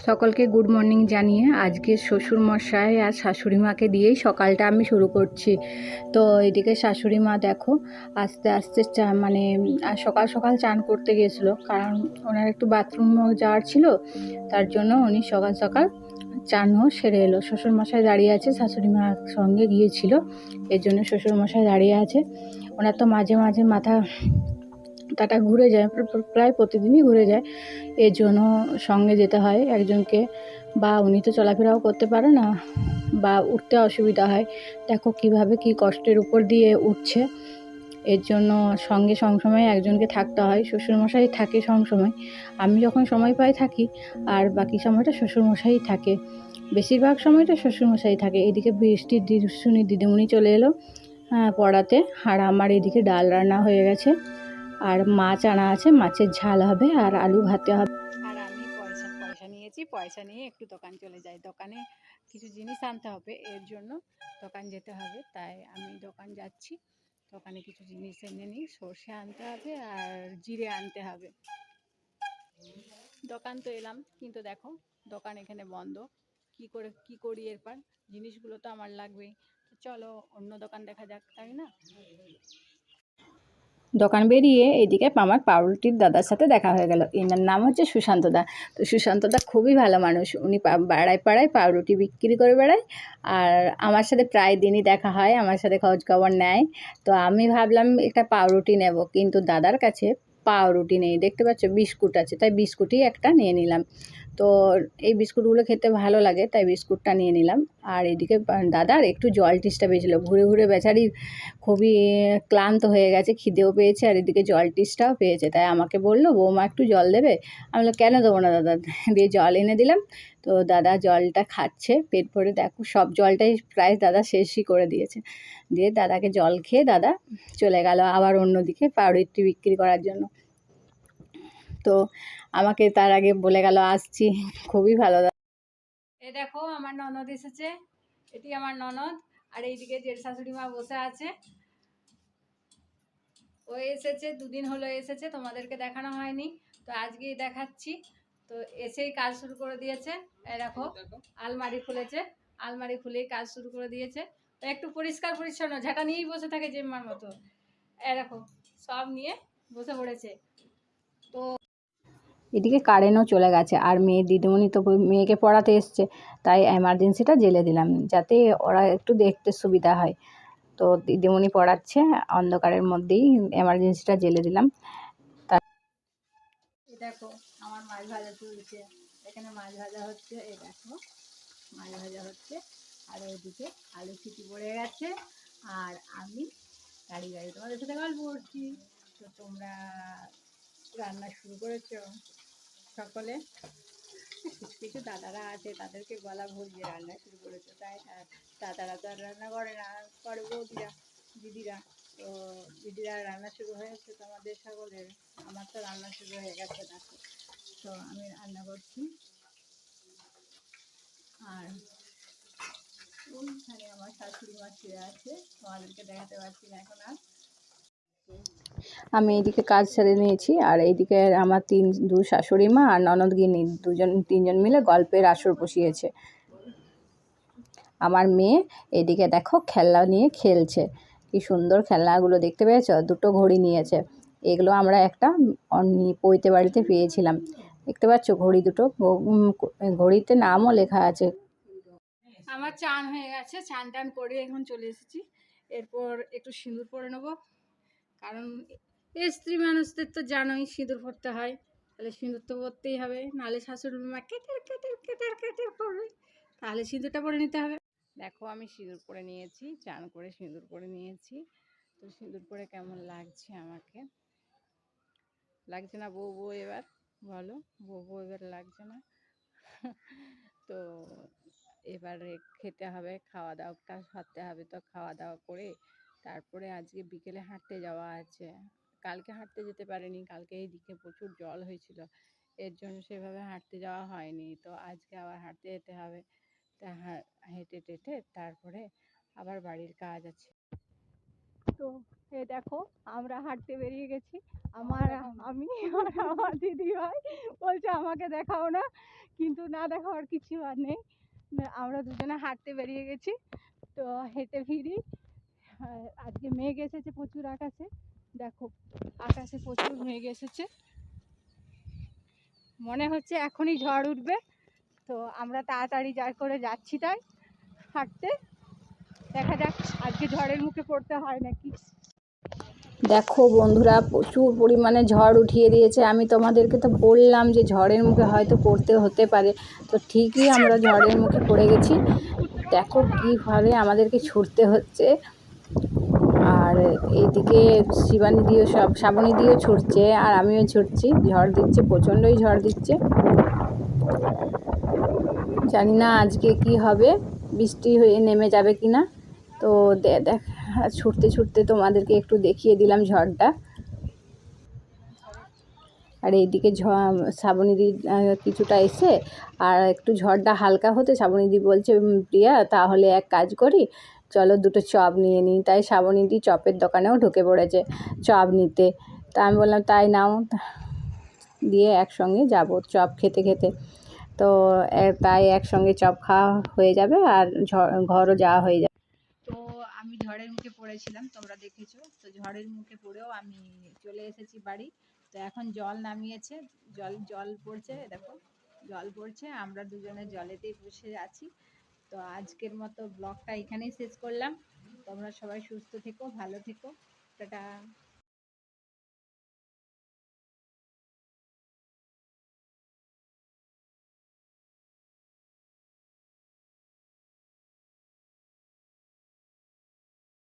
সকলকে good morning জানিয়ে আজকে শ্বশুর মশাই আর শাশুড়ি মাকে দিয়েই সকালটা আমি শুরু করছি। তো এদিকে শাশুড়ি মা দেখো আস্তে আস্তে সকাল সকাল চান করতে গিয়েছিলো, কারণ ওনার একটু বাথরুম যাওয়ার ছিল, তার জন্য উনি সকাল সকাল চানও সেরে এলো। শ্বশুর মশাই দাঁড়িয়ে আছে, শাশুড়ি মার সঙ্গে গিয়েছিল, এর জন্য শ্বশুর মশাই দাঁড়িয়ে আছে। ওনার তো মাঝে মাঝে মাথাটা ঘুরে যায়, প্রায় প্রতিদিনই ঘুরে যায়, এর জন্য সঙ্গে যেতে হয় একজনকে, বা উনি তো চলাফেরাও করতে পারে না, বা উঠতে অসুবিধা হয়। দেখো কিভাবে কি কষ্টের উপর দিয়ে উঠছে, এর জন্য সঙ্গে সবসময় একজনকে থাকতে হয়। শ্বশুরমশাই থাকে সবসময়, আমি যখন সময় পাই থাকি, আর বাকি সময়টা শ্বশুরমশাই থাকে, বেশিরভাগ সময়টা শ্বশুরমশাই থাকে। এদিকে বৃষ্টির দিদিমণি চলে এলো পড়াতে, আর আমার এদিকে ডাল রান্না হয়ে গেছে, আর মাছ আনা আছে, মাছের ঝাল হবে আর আলু ভাতে হবে। আর আমি পয়সা নিয়েছি, পয়সা নিয়ে একটু দোকান চলে যাই, দোকানে কিছু জিনিস আনতে হবে, এর জন্য দোকান যেতে হবে, তাই আমি দোকান যাচ্ছি। দোকানে কিছু জিনিস এনে নিই, সর্ষে আনতে হবে আর জিরে আনতে হবে। দোকান তো এলাম, কিন্তু দেখো দোকান এখানে বন্ধ, কি করি এরপর? জিনিসগুলো তো আমার লাগবেই, চলো অন্য দোকান দেখা যাক, তাই না? দোকান বেরিয়ে এদিকে আমার পাউরুটির দাদার সাথে দেখা হয়ে গেল। এনার নাম হচ্ছে সুশান্ত দা। তো সুশান্ত দা খুবই ভালো মানুষ, উনি পাড়ায় পাড়ায় পাউরুটি বিক্রি করে বেড়ায়, আর আমার সাথে প্রায় দিনই দেখা হয়, আমার সাথে খোঁজ খবর নেয়। তো আমি ভাবলাম একটা পাউরুটি নেব, কিন্তু দাদার কাছে পাউরুটি নেই, দেখতে পাচ্ছ বিস্কুট আছে, তাই বিস্কুটই একটা নিয়ে নিলাম। তো এই বিস্কুটগুলো খেতে ভালো লাগে, তাই বিস্কুটটা নিয়ে নিলাম। আর এদিকে দাদার একটু জল টিস্টা পেয়েছিলো, ঘুরে ঘুরে বেচারি খুবই ক্লান্ত হয়ে গেছে, খিদেও পেয়েছে, আর এদিকে জল টিস্টাও পেয়েছে, তাই আমাকে বললো বৌমা একটু জল দেবে। আমি বললাম কেন দেবো না দাদা, দিয়ে জল এনে দিলাম। তো দাদা জলটা খাচ্ছে পেট ভরে, দেখো সব জলটাই প্রায় দাদা শেষই করে দিয়েছে। দিয়ে দাদাকে জল খেয়ে দাদা চলে গেল আবার অন্যদিকে পাউরুটি বিক্রি করার জন্য। তো আমাকে তার আগে বলে গেল আসছি, খুবই ভালো। এ দেখো আমার ননদ এসেছে, এটি আমার ননদ, আর এইদিকে জেঠ শাশুড়ি মা বসে আছে। ও এসেছে, দুদিন হলো এসেছে, তোমাদেরকে দেখানো হয়নি, তো আজকেই দেখাচ্ছি। তো এসেই কাজ শুরু করে দিয়েছে। এই দেখো আলমারি খুলেছে, আলমারি খুলেই কাজ শুরু করে দিয়েছে। তো একটু পরিষ্কার পরিচ্ছন্ন ঝাঁটা নিয়েই বসে থাকে জেম্মার মতো। এই দেখো সব নিয়ে বসে পড়েছে। তো এদিকে কারেন্টও চলে গেছে, আর দিদিমণি তো মেয়েকে পড়াতে এসছে, তাই এমার্জেন্সিটা জ্বেলে দিলাম, যাতে ওরা একটু দেখতে সুবিধা হয়। তো দিদিমণি পড়াচ্ছে, অন্ধকারের মধ্যেই এমার্জেন্সিটা জ্বেলে দিলাম। দেখো আমার মাছ ভাজা চলছে, এখানে মাছ ভাজা হচ্ছে, এই দেখো মাছ ভাজা হচ্ছে, আর ওইদিকে আলু সিটি পড়ে গেছে, আর আমি দাঁড়িয়ে তোমাদের সাথে গল্প করছি। তো তোমরা রান্না শুরু করেছো সকলে? কিছু কিছু দাদারা আছে, তাদেরকে বলা ভুল যে রান্না শুরু করেছো, তাই দাদারা তো আর রান্না করে না, করে বৌদিরা, দিদিরা। তো দিদিরা রান্না শুরু হয়েছে তোমাদের সকলের, আমার তো রান্না শুরু হয়ে গেছে দেখো। তো আমি রান্না করছি, আর ওইখানে আমার শাশুড়ি মা শুয়ে আছে, তোমাদেরকে দেখাতে পারছি না এখন আর। আমি এইদিকে কাজ সেরে নিয়েছি, আর এইদিকে আমার দু শাশুড়ি মা আর ননদগিনি তিনজন মিলে গল্পের আসর বসিয়েছে। আমার মেয়ে এদিকে দেখো খেলনা নিয়ে খেলছে, কি সুন্দর খেলনাগুলো দেখতে পেয়েছো, দুটো ঘড়ি নিয়েছে। এগুলো আমরা একটা পৈতে বাড়িতে পেয়েছিলাম, দেখতে পাচ্ছ ঘড়ি দুটো, ঘড়িতে নামও লেখা আছে। আমার চান হয়ে গেছে, চান টান করে এখন চলে এসেছি, এরপর একটু সিঁদুর পরে নেবো, কারণ স্ত্রী মানুষদের তো জানোই সিঁদুর পরতে হয়, তাহলে সিঁদুর তো পরতেই হবে, নাহলে শাশুড়ি মা কেটের কেটের কেটের কেটের করবে, তাহলে সিঁদুরটা পরে নিতে হবে। দেখো আমি সিঁদুর পরে নিয়েছি, চান করে সিঁদুর পরে নিয়েছি। তো সিঁদুর পরে কেমন লাগছে আমাকে? লাগছে না বউ বউ এবার? বলো বউ বউ এবার লাগছে না? তো এবারে খেতে হবে, খাওয়া দাওয়াটা সারতে হবে, তো খাওয়া দাওয়া করে তারপরে আজকে বিকেলে হাঁটতে যাওয়া আছে। কালকে হাঁটতে যেতে পারিনি, কালকে এইদিকে প্রচুর জল হয়েছিল, এর জন্য সেভাবে হাঁটতে যাওয়া হয়নি। তো আজকে আবার হাঁটতে যেতে হবে, তা হেঁটে টেটে তারপরে আবার বাড়ির কাজ আছে। তো এ দেখো আমরা হাঁটতে বেরিয়ে গেছি। আমি আর আমার দিদি ভাই বলছে আমাকে দেখাও না, কিন্তু না দেখাবার কিছু আর নেই। আমরা দুজনে হাঁটতে বেরিয়ে গেছি। তো হেঁটে ফিরি। আজকে মেঘ এসেছে প্রচুর আকাশে, দেখো আকাশে প্রচুর মেঘ এসেছে, মনে হচ্ছে এখনই ঝড় উঠবে। তো আমরা তাড়াতাড়ি করে যাচ্ছি তাই হাঁটতে। দেখা যাক আজকে ঝড়ের মুখে পড়তে হয় নাকি। দেখো বন্ধুরা, প্রচুর পরিমাণে ঝড় উঠিয়ে দিয়েছে। আমি তোমাদেরকে তো বললাম যে ঝড়ের মুখে হয়তো পড়তে হতে পারে, তো ঠিকই আমরা ঝড়ের মুখে পড়ে গেছি। দেখো কীভাবে আমাদেরকে ছুটতে হচ্ছে। আর এইদিকে শ্রাবণী দিয়েও ছুটছে, আর আমিও ছুটছি। ঝড় দিচ্ছে, প্রচণ্ডই ঝড় দিচ্ছে। জানি না আজকে কি হবে, বৃষ্টি হয়ে নেমে যাবে কি না। তো দেখ ছুটতে ছুটতে তোমাদেরকে একটু দেখিয়ে দিলাম ঝড়টা। আর এইদিকে শ্রাবণীদি কিছুটা এসে আর একটু ঝড়টা হালকা হতে শ্রাবণীদি বলছে, প্রিয়া তাহলে এক কাজ করি, চলো দুটো চপ নিয়ে নিই। তাই শ্রাবণীদি চপের দোকানেও ঢুকে পড়েছে চপ নিতে। তা আমি বললাম তাই নাও, দিয়ে একসঙ্গে যাব চপ খেতে খেতে। তো তাই একসঙ্গে চপ খাওয়া হয়ে যাবে আর ঘরও যাওয়া হয়ে যাবে। তো আমি ঝড়ের মুখে পড়েছিলাম, তোমরা দেখেছো। তো ঝড়ের মুখে পড়েও আমি চলে এসেছি বাড়ি। তো এখন জল নামিয়েছে, জল পড়ছে, দেখো জল পড়ছে, আমরা দুজনে জলেতেই বসে আছি। তো আজকের মতো ব্লগটা এখানেই শেষ করলাম। তোমরা সবাই সুস্থ থেকো, ভালো থেকো, টাটা।